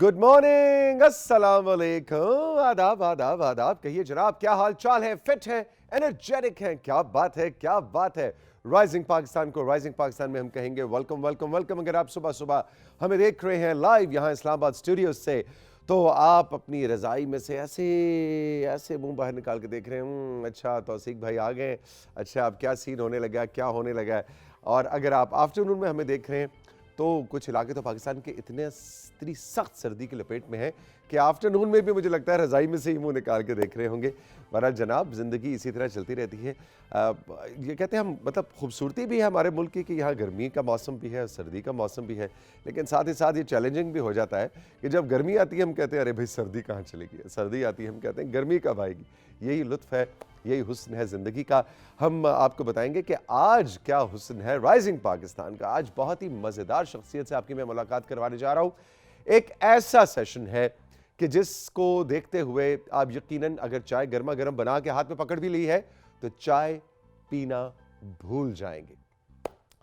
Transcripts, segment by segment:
Good morning, अस्सलाम वालेकुम, आदाब आदाब आदाब। कहिए जनाब, क्या हाल चाल है? फिट है, एनर्जेटिक है? क्या बात है, क्या बात है। राइजिंग पाकिस्तान को राइजिंग पाकिस्तान में हम कहेंगे वेलकम वेलकम वेलकम। अगर आप सुबह सुबह हमें देख रहे हैं लाइव यहाँ इस्लामाबाद स्टूडियो से, तो आप अपनी रज़ाई में से ऐसे ऐसे मुंह बाहर निकाल के देख रहे हैं, अच्छा तौसीक भाई आ गए, अच्छा अब क्या सीन होने लगा, क्या होने लगा है। और अगर आप आफ्टरनून में हमें देख रहे हैं तो कुछ इलाके तो पाकिस्तान के इतनी सख्त सर्दी की लपेट में है कि आफ्टरनून में भी मुझे लगता है रज़ाई में से ही मुंह निकाल के देख रहे होंगे। बहरहाल जनाब, ज़िंदगी इसी तरह चलती रहती है। ये कहते हैं हम, मतलब खूबसूरती भी है हमारे मुल्क की कि यहाँ गर्मी का मौसम भी है, सर्दी का मौसम भी है, लेकिन साथ ही साथ ये चैलेंजिंग भी हो जाता है कि जब गर्मी आती है हम कहते हैं अरे भाई सर्दी कहाँ चलेगी, सर्दी आती है हम कहते हैं गर्मी कब आएगी। यही लुत्फ़ है, यही हुस्न है ज़िंदगी का। हम आपको बताएंगे कि आज क्या हुस्न है राइजिंग पाकिस्तान का। आज बहुत ही मज़ेदार शख्सियत से आपकी मैं मुलाकात करवाने जा रहा हूँ। एक ऐसा सेशन है कि जिसको देखते हुए आप यकीनन अगर चाय गर्मा गर्म बना के हाथ में पकड़ भी ली है तो चाय पीना भूल जाएंगे।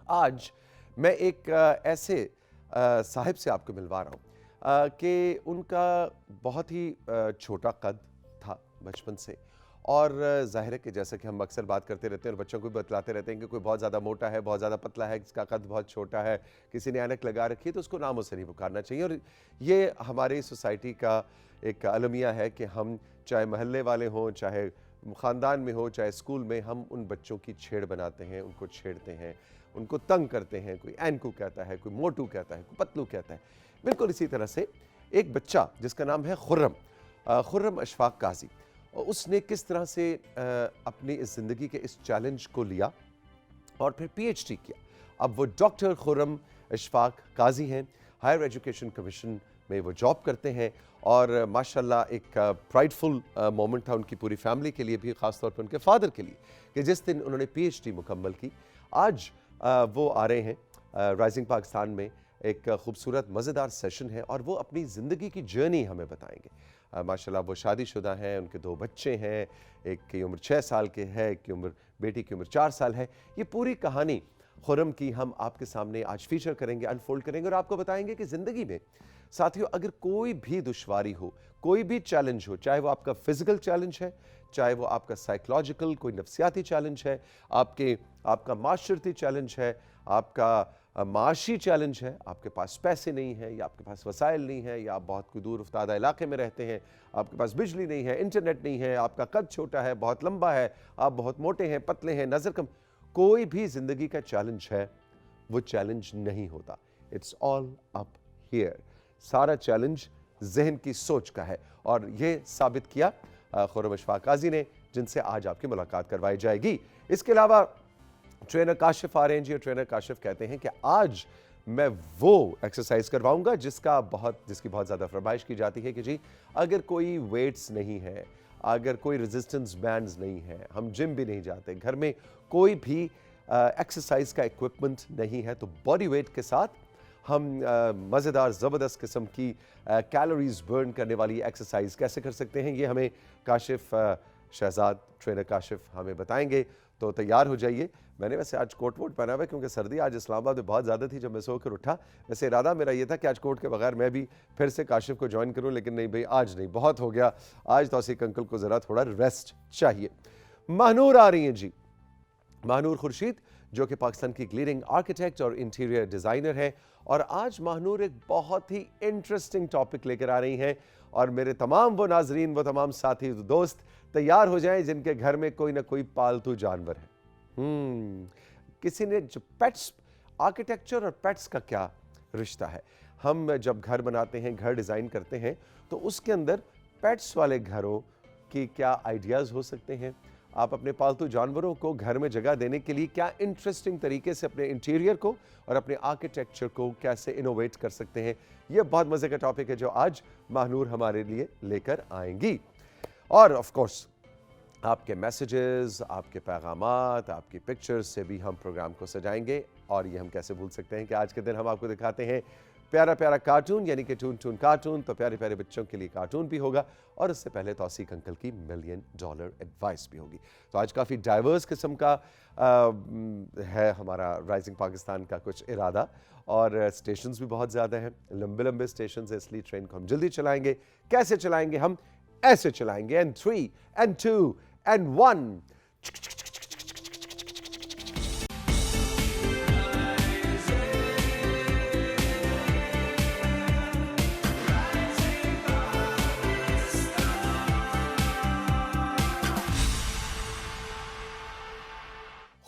आज मैं एक ऐसे साहिब से आपको मिलवा रहा हूँ कि उनका बहुत ही छोटा कद था बचपन से, और ज़ाहिर है कि जैसा कि हम अक्सर बात करते रहते हैं और बच्चों को भी बतलाते रहते हैं कि कोई बहुत ज़्यादा मोटा है, बहुत ज़्यादा पतला है, इसका कद बहुत छोटा है, किसी ने ऐनक लगा रखी है, तो उसको नामों से नहीं पुकारना चाहिए। और ये हमारी सोसाइटी का एक अलमिया है कि हम चाहे महल्ले वाले हों, चाहे ख़ानदान में हो, चाहे स्कूल में, हम उन बच्चों की छेड़ बनाते हैं, उनको छेड़ते हैं, उनको तंग करते हैं। कोई ऐनकू कहता है, कोई मोटू कहता है, कोई पतलू कहता है। बिल्कुल इसी तरह से एक बच्चा जिसका नाम है खुर्रम अशफाक काजी, और उसने किस तरह से अपनी इस ज़िंदगी के इस चैलेंज को लिया और फिर पीएचडी किया। अब वो डॉक्टर खुर्रम अशफाक काजी हैं, हायर एजुकेशन कमीशन में वो जॉब करते हैं, और माशाल्लाह एक प्राइडफुल मोमेंट था उनकी पूरी फैमिली के लिए भी, ख़ास तौर पर उनके फादर के लिए, कि जिस दिन उन्होंने पीएचडी मुकम्मल की। आज वो आ रहे हैं राइजिंग पाकिस्तान में। एक खूबसूरत मज़ेदार सेशन है और वो अपनी ज़िंदगी की जर्नी हमें बताएंगे। माशाल्लाह वो शादीशुदा हैं, उनके 2 बच्चे हैं, एक की उम्र 6 साल के है, एक की उम्र, बेटी की उम्र 4 साल है। ये पूरी कहानी खुर्रम की हम आपके सामने आज फीचर करेंगे, अनफोल्ड करेंगे, और आपको बताएंगे कि ज़िंदगी में साथियों अगर कोई भी दुश्वारी हो, कोई भी चैलेंज हो, चाहे वो आपका फिजिकल चैलेंज है, चाहे वो आपका साइकोलॉजिकल कोई नफ्सियाती चैलेंज है, आपका माशरती चैलेंज है, आपका माशी चैलेंज है, आपके पास पैसे नहीं है, या आपके पास वसाइल नहीं है, या आप बहुत कोई दूर उफ्तादा इलाके में रहते हैं, आपके पास बिजली नहीं है, इंटरनेट नहीं है, आपका कद छोटा है, बहुत लंबा है, आप बहुत मोटे हैं, पतले हैं, नज़र कम, कोई भी ज़िंदगी का चैलेंज है, वो चैलेंज नहीं होता। It's all up here. सारा चैलेंज जहन की सोच का है, और ये साबित किया खुर्रम अशफाक काजी ने, जिनसे आज आपकी मुलाकात करवाई जाएगी। इसके अलावा ट्रेनर काशिफ आ रहे हैं जी, और ट्रेनर काशिफ कहते हैं कि आज मैं वो एक्सरसाइज करवाऊंगा जिसकी बहुत ज़्यादा फरमाइश की जाती है कि जी अगर कोई वेट्स नहीं है, अगर कोई रेजिस्टेंस बैंड्स नहीं है, हम जिम भी नहीं जाते, घर में कोई भी एक्सरसाइज का इक्विपमेंट नहीं है, तो बॉडी वेट के साथ हम मज़ेदार ज़बरदस्त किस्म की कैलोरीज बर्न करने वाली एक्सरसाइज कैसे कर सकते हैं, ये हमें काशिफ शहजाद ट्रेनर काशिफ हमें बताएंगे। तो तैयार हो जाइए। मैंने वैसे आज कोट वोट पहना हुआ है क्योंकि सर्दी आज इस्लामाबाद में बहुत ज़्यादा थी जब मैं सोकर उठा। वैसे इरादा मेरा ये था कि आज कोट के बगैर मैं भी फिर से काशिफ को ज्वाइन करूं, लेकिन नहीं भाई, आज नहीं, बहुत हो गया। आज तौसीक अंकल को ज़रा थोड़ा रेस्ट चाहिए। महानूर आ रही हैं जी, महानूर खुर्शीद, जो कि पाकिस्तान की लीडिंग आर्किटेक्ट और इंटीरियर डिज़ाइनर है, और आज महानूर एक बहुत ही इंटरेस्टिंग टॉपिक लेकर आ रही हैं। और मेरे तमाम वो नाजरीन, वो तमाम साथी दोस्त तैयार हो जाएं जिनके घर में कोई ना कोई पालतू जानवर है। किसी ने जो पेट्स, आर्किटेक्चर और पेट्स का क्या रिश्ता है। हम जब घर बनाते हैं, घर डिज़ाइन करते हैं, तो उसके अंदर पेट्स वाले घरों की क्या आइडियाज़ हो सकते हैं। आप अपने पालतू जानवरों को घर में जगह देने के लिए क्या इंटरेस्टिंग तरीके से अपने इंटीरियर को और अपने आर्किटेक्चर को कैसे इनोवेट कर सकते हैं। यह बहुत मज़े का टॉपिक है जो आज महानूर हमारे लिए लेकर आएंगी। और ऑफ कोर्स आपके मैसेजेस, आपके पैगामात, आपकी पिक्चर्स से भी हम प्रोग्राम को सजाएंगे। और ये हम कैसे भूल सकते हैं कि आज के दिन हम आपको दिखाते हैं प्यारा प्यारा कार्टून यानी कि टून टून कार्टून, तो प्यारे प्यारे बच्चों के लिए कार्टून भी होगा और उससे पहले तौसीक अंकल की $1,000,000 एडवाइस भी होगी। तो आज काफ़ी डाइवर्स किस्म का है हमारा राइजिंग पाकिस्तान का कुछ इरादा, और स्टेशंस भी बहुत ज़्यादा हैं, लंबे लंबे स्टेशन है, इसलिए ट्रेन को हम जल्दी चलाएंगे। कैसे चलाएंगे? हम ऐसे चलाएंगे, एंड 3 एंड 2 एंड 1।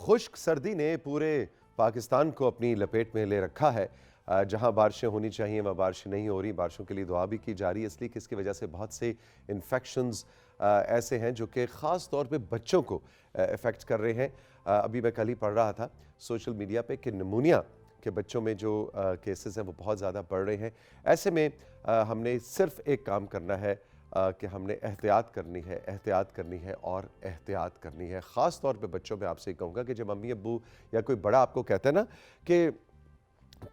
खुश्क सर्दी ने पूरे पाकिस्तान को अपनी लपेट में ले रखा है। जहां बारिशें होनी चाहिए वहाँ बारिशें नहीं हो रही। बारिशों के लिए दुआ भी की जा रही है, इसलिए कि इसकी वजह से बहुत से इन्फेक्शंस ऐसे हैं जो कि ख़ास तौर पे बच्चों को इफ़ेक्ट कर रहे हैं। अभी मैं कल ही पढ़ रहा था सोशल मीडिया पे कि निमोनिया के बच्चों में जो केसेस हैं वो बहुत ज़्यादा बढ़ रहे हैं। ऐसे में हमने सिर्फ एक काम करना है कि हमने एहतियात करनी है और एहतियात करनी है। ख़ास तौर पे बच्चों में आपसे कहूँगा कि जब मम्मी अब्बू या कोई बड़ा आपको कहता है ना कि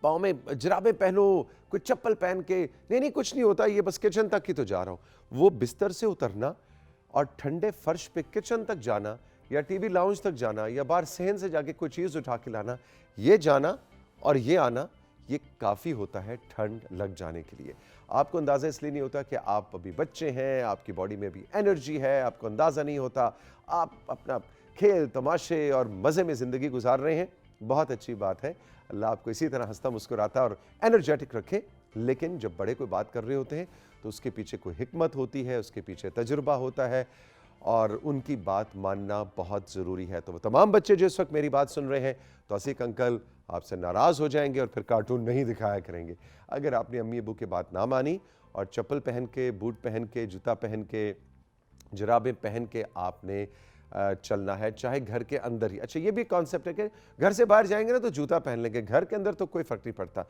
पाँव में जुराबें पहनो, कोई चप्पल पहन के, नहीं नहीं कुछ नहीं होता, ये बस किचन तक ही तो जा रहा हूँ, वो बिस्तर से उतरना और ठंडे फर्श पे किचन तक जाना या टीवी लाउंज तक जाना या बाहर सहन से जाके कोई चीज़ उठा के लाना, ये जाना और ये आना, ये काफ़ी होता है ठंड लग जाने के लिए। आपको अंदाज़ा इसलिए नहीं होता कि आप अभी बच्चे हैं, आपकी बॉडी में भी एनर्जी है, आपको अंदाज़ा नहीं होता, आप अपना खेल तमाशे और मज़े में ज़िंदगी गुजार रहे हैं। बहुत अच्छी बात है, अल्लाह आपको इसी तरह हंसता मुस्कुराता और एनर्जेटिक रखे। लेकिन जब बड़े कोई बात कर रहे होते हैं तो उसके पीछे कोई हिकमत होती है, उसके पीछे तजुर्बा होता है और उनकी बात मानना बहुत ज़रूरी है। तो वो तमाम बच्चे जो इस वक्त मेरी बात सुन रहे हैं, तौसीक अंकल आपसे नाराज़ हो जाएंगे और फिर कार्टून नहीं दिखाया करेंगे। अगर आपने अम्मी अबू की बात ना मानी और चप्पल पहन के, बूट पहन के, जूता पहन के, जुराबें पहन के आपने चलना है, चाहे घर के अंदर ही। अच्छा, ये भी कॉन्सेप्ट है कि घर से बाहर जाएंगे ना तो जूता पहन लेंगे, घर के अंदर तो कोई फ़र्क नहीं पड़ता।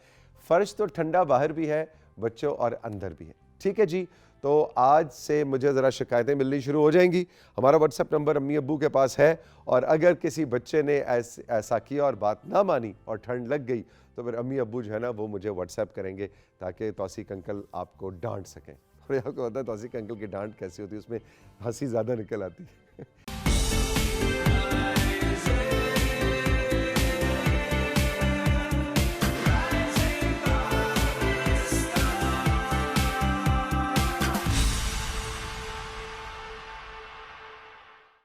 फ़र्श तो ठंडा बाहर भी है बच्चों और अंदर भी है। ठीक है जी, तो आज से मुझे ज़रा शिकायतें मिलनी शुरू हो जाएंगी। हमारा व्हाट्सएप नंबर अम्मी अब्बू के पास है, और अगर किसी बच्चे ने ऐसा किया और बात ना मानी और ठंड लग गई तो फिर अम्मी अब्बू जो है ना वो मुझे व्हाट्सएप करेंगे ताकि तौसीक अंकल आपको डांट सकें। और आपको पता है तौसीक अंकल की डांट कैसी होती है, उसमें हंसी ज़्यादा निकल आती है।